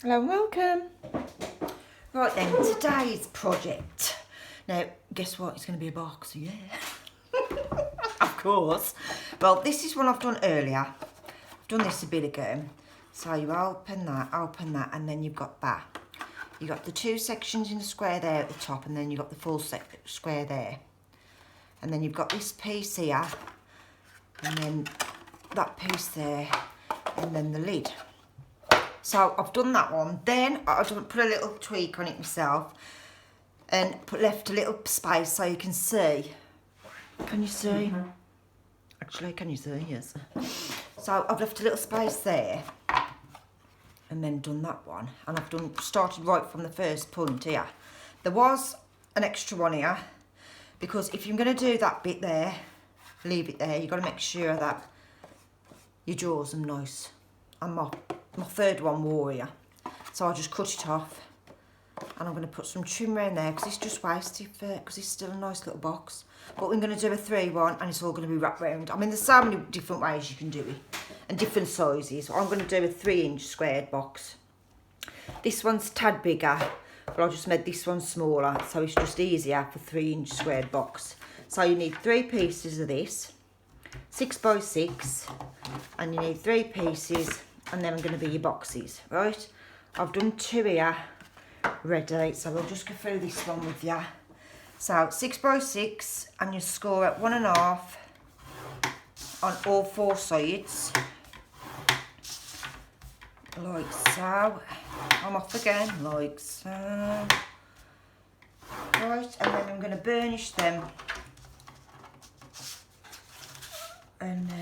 Hello and welcome. Right then, today's project. Now, guess what? It's going to be a box, yeah. Of course. Well, this is one I've done earlier. I've done this a bit ago. So you open that, and then you've got that. You've got the two sections in the square there at the top, and then you've got the full square there. And then you've got this piece here, and then that piece there, and then the lid. So I've done that one. Then I put a little tweak on it myself and left a little space so you can see. Can you see? Actually, can you see? Yes. So I've left a little space there and then done that one. And I've started right from the first point here. There was an extra one here because if you're going to do that bit there, leave it there. You've got to make sure that your jaws are nice. And my third one wore here, so I'll just cut it off, and I'm going to put some trim around there because it's just wasted because it's still a nice little box. But we're going to do a 3-1 and it's all going to be wrapped round. I mean, there's so many different ways you can do it and different sizes. I'm going to do a 3-inch squared box. This one's a tad bigger, but I just made this one smaller, so it's just easier for 3-inch squared box. So you need 3 pieces of this, 6 by 6, and you need 3 pieces. And then I'm going to be your boxes, right? I've done 2 here ready, so we'll just go through this one with you. So 6 by 6, and you score at 1.5 on all 4 sides, like so. I'm off again, like so. Right, and then I'm going to burnish them, and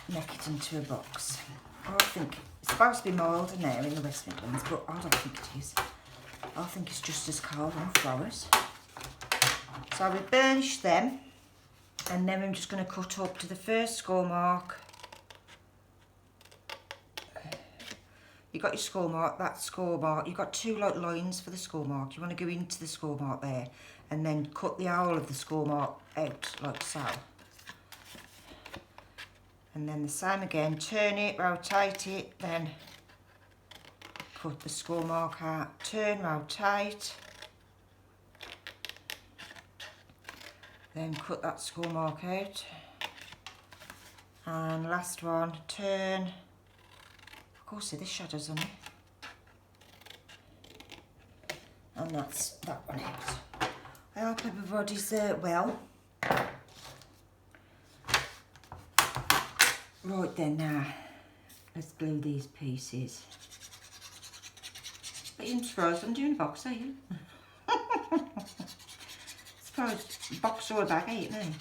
make it into a box. I think it's supposed to be milder now in the West Midlands, but I don't think it is. I think it's just as cold on flowers. So we burnish them, and then I'm just going to cut up to the first score mark. You got your score mark, that score mark. You've got 2 like lines for the score mark. You want to go into the score mark there, and then cut the whole of the score mark out like so. And then the same again, turn it, rotate it, then put the score mark out, turn, rotate, then cut that score mark out, and last one, turn, of course see the shadows on it, and that's that one out. I hope everybody's well. Right then, now let's glue these pieces. But you're surprised I'm doing a box, are you? Surprised box or a bag, ain't me?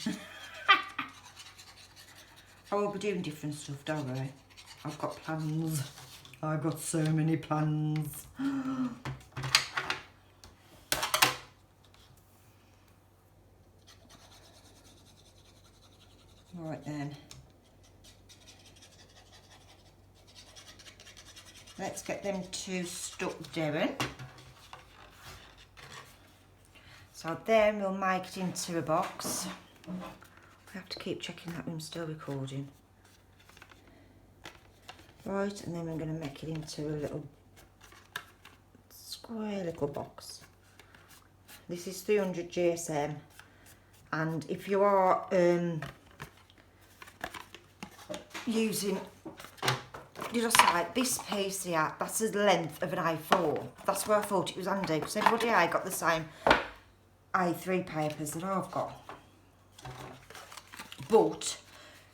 I will be doing different stuff, don't worry. I've got plans. I've got so many plans. Right then. Let's get them 2 stuck down. So then we'll make it into a box. We have to keep checking that I'm still recording. Right, and then we're going to make it into a little square little box. This is 300 GSM, and if you are using, did I say this piece here, that's the length of an A4. That's where I thought it was handy, because everybody I got the same A3 papers that I've got. But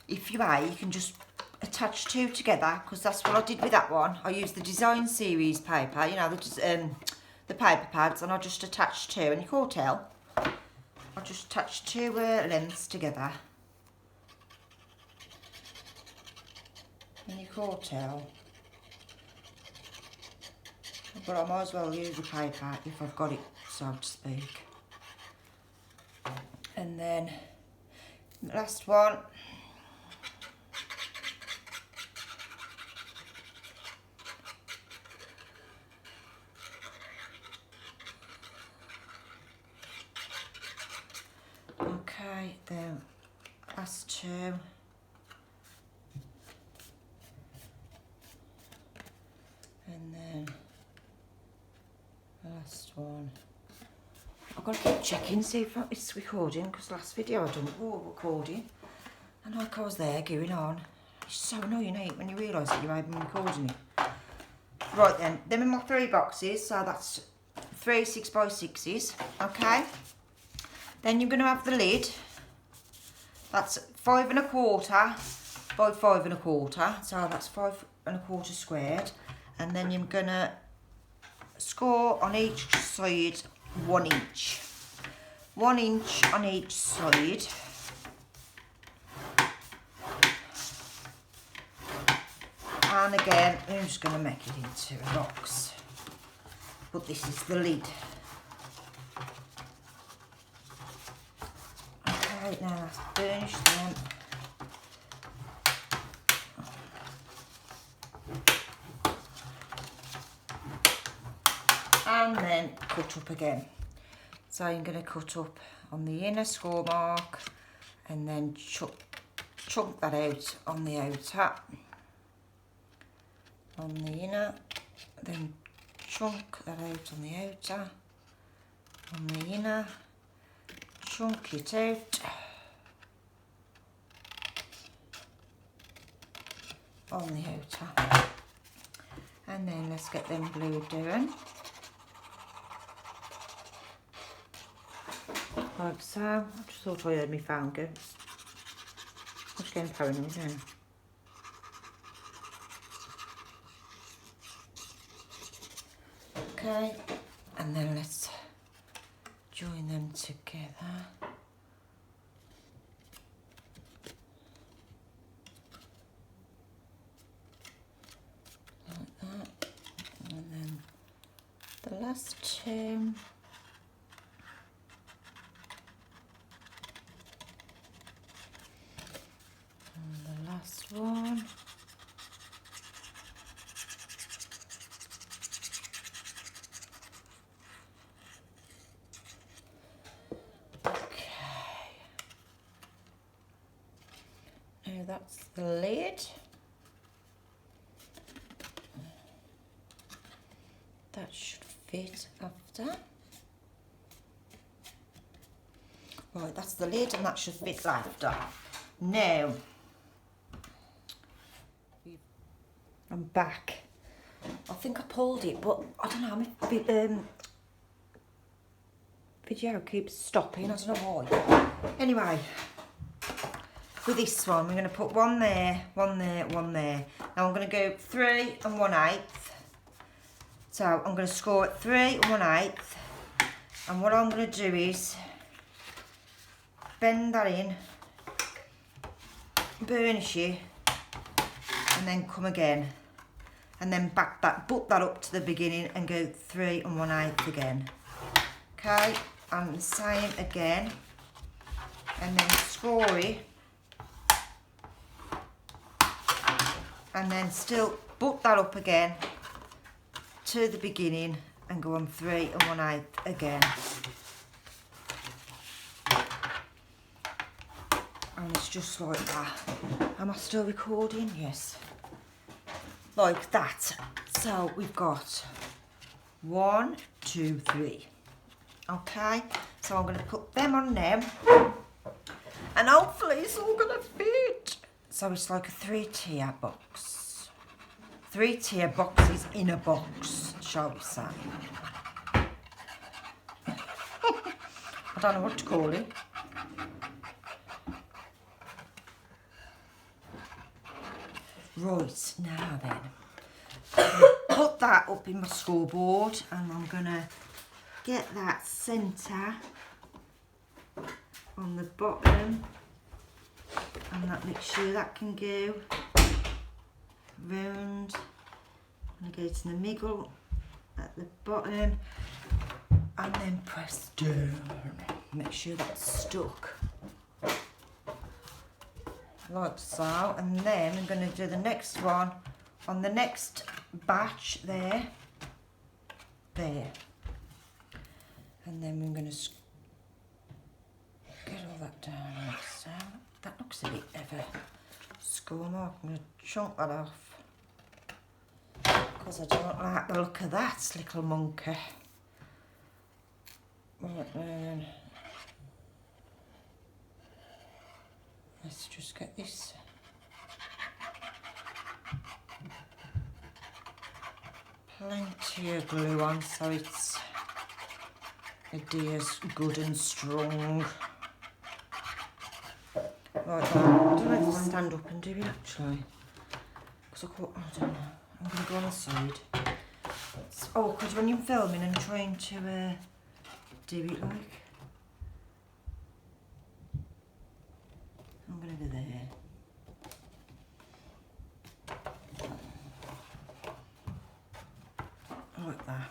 if you you can just attach 2 together, because that's what I did with that one. I used the design series paper, you know, the paper pads, and I just attached 2, and you can't tell. I just attached 2 lengths together. And you can't tell, but I might as well use the paper if I've got it, so to speak. And then the last one, okay, the last 2. last one. I've got to keep checking, see if it's recording, because last video I done recording. And like I was there going on. It's so annoying, ain't it, when you realise that you're even recording it. Right then, them are my 3 boxes, so that's 3 6x6s, okay? Then you're going to have the lid. That's 5 1/4 by 5 1/4, so that's 5 1/4 squared. And then you're going to score on each side 1 inch. 1 inch on each side. And again, I'm just going to make it into a box. But this is the lid. Okay, now let's burnish them. And then cut up again. So I'm going to cut up on the inner score mark and then chunk that out on the outer. On the inner, then chunk that out on the outer. On the inner, chunk it out. On the outer. And then let's get them glued down. Like so. I just thought I heard my phone go. I'm just getting paranoid now. Okay, and then let's join them together. Like that. And then the last 2. And the last one. Now that's the lid. That should fit after. Right, that's the lid and that should fit after. Now, I'm back. I think I pulled it, but I don't know, my video keeps stopping, I don't know why. Anyway. For this one, we're going to put 1 there, 1 there, 1 there. Now I'm going to go 3 1/8. So I'm going to score at 3 1/8. And what I'm going to do is bend that in, burnish it, and then come again. And then butt that up to the beginning and go 3 1/8 again. Okay, and the same again. And then score it. And then still butt that up again to the beginning and go on 3 1/8 again. And it's just like that. Am I still recording? Yes. Like that. So we've got 1, 2, 3. Okay, so I'm going to put them on now. And hopefully it's all going to fit. So it's like a 3-tier box. 3-tier boxes in a box, shall we say. I don't know what to call it. Right, now then. Put that up in my scoreboard and I'm going to get that centre on the bottom. And that makes sure that can go round and go to the middle at the bottom and then press down. Make sure that's stuck like so. And then I'm going to do the next one on the next batch there. And then we're going to get all that down like so. That looks a bit of a score mark. I'm going to chunk that off because I don't like the look of that little monkey. Right then, let's just get this plenty of glue on so it's adheres good and strong. Right then, I don't know if I'll stand up and do it actually, because I don't know, I'm going to go on the side. It's awkward when you're filming and trying to do it like. I'm going to go there. Like that.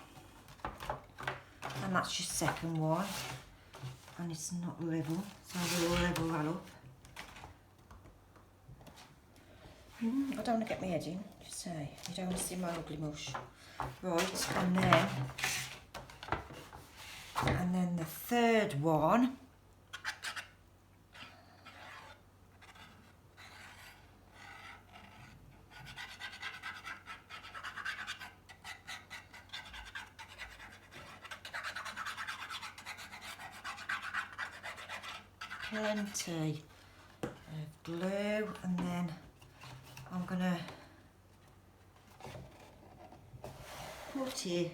And that's your second one. And it's not level, so we'll level that up. I don't want to get my head in, just say. You don't want to see my ugly mush. Right, and then the third one. Plenty of glue, and then I'm gonna put it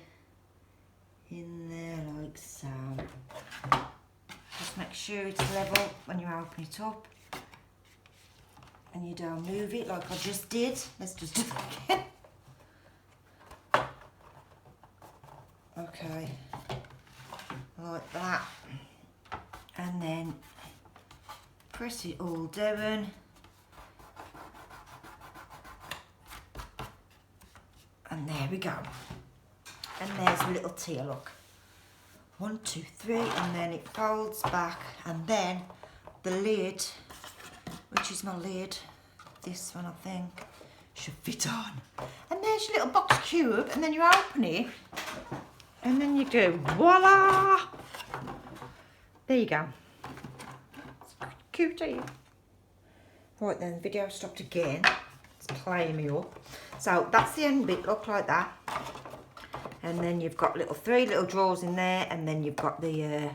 in there like so. Just make sure it's level when you open it up, and you don't move it like I just did. Let's just do that again. Okay, like that, and then press it all down. And there we go. And there's a little tear, look. 1, 2, 3, and then it folds back, and then the lid, which is my lid, this one I think, should fit on. And there's your little box cube, and then you open it, and then you go, voila! There you go. Cute, are you? Right then, video stopped again. It's playing me up. So that's the end bit, look like that. And then you've got three little drawers in there, and then you've got the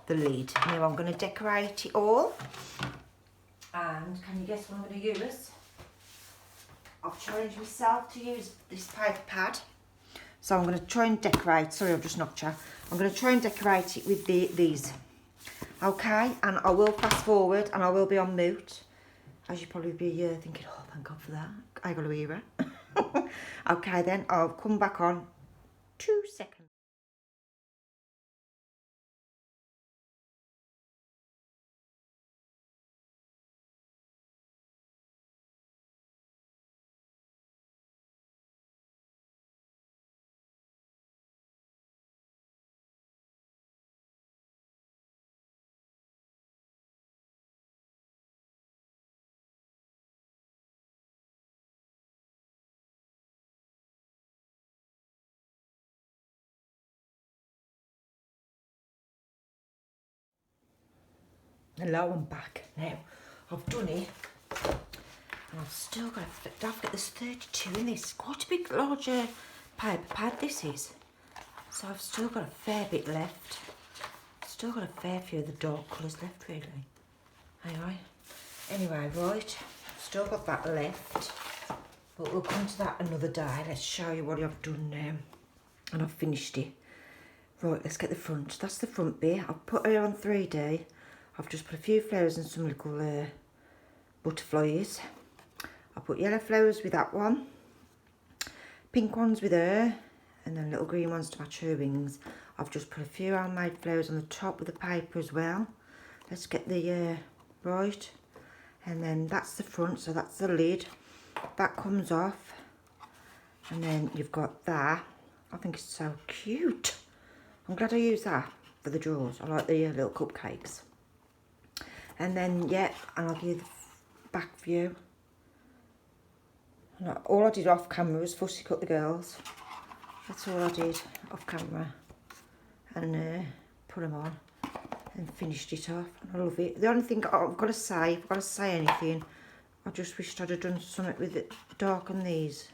lid. Now I'm going to decorate it all. And can you guess what I'm going to use? I've challenged myself to use this paper pad. So I'm going to try and decorate. Sorry, I've just knocked you. I'm going to try and decorate it with these. Okay, and I will fast forward and I will be on mute. As you probably be thinking, oh, thank God for that. I got to hear it. Okay, then I'll come back on 2 seconds. Hello, I'm back. Now, I've done it, and I've still got don't forget there's 32 in this. Quite a big, larger paper pad this is. So I've still got a fair bit left. Still got a fair few of the dark colours left, really. Anyway, right, still got that left, but we'll come to that another day. Let's show you what I've done now, and I've finished it. Right, let's get the front. That's the front bit. I've put it on 3D. I've just put a few flowers and some little butterflies. I put yellow flowers with that one, pink ones with her, and then little green ones to match her wings. I've just put a few handmade flowers on the top of the paper as well. Let's get the right, and then that's the front, so that's the lid. That comes off, and then you've got that. I think it's so cute. I'm glad I used that for the drawers. I like the little cupcakes. And then, yeah, and I'll give you the back view. And all I did off camera was fussy cut the girls. That's all I did off camera. And put them on and finished it off. And I love it. The only thing I've got to say, if I've got to say anything, I just wished I'd have done something with it, darken these.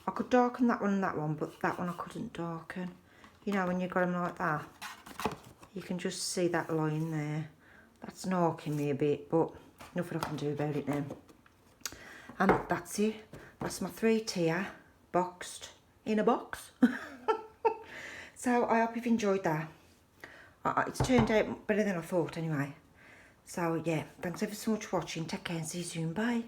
I could darken that one and that one, but that one I couldn't darken. You know, when you've got them like that. You can just see that line there. That's narking me a bit, but nothing I can do about it now. And that's it. That's my 3-tier boxed in a box. So I hope you've enjoyed that. It's turned out better than I thought anyway. So yeah, thanks ever so much for watching. Take care and see you soon. Bye.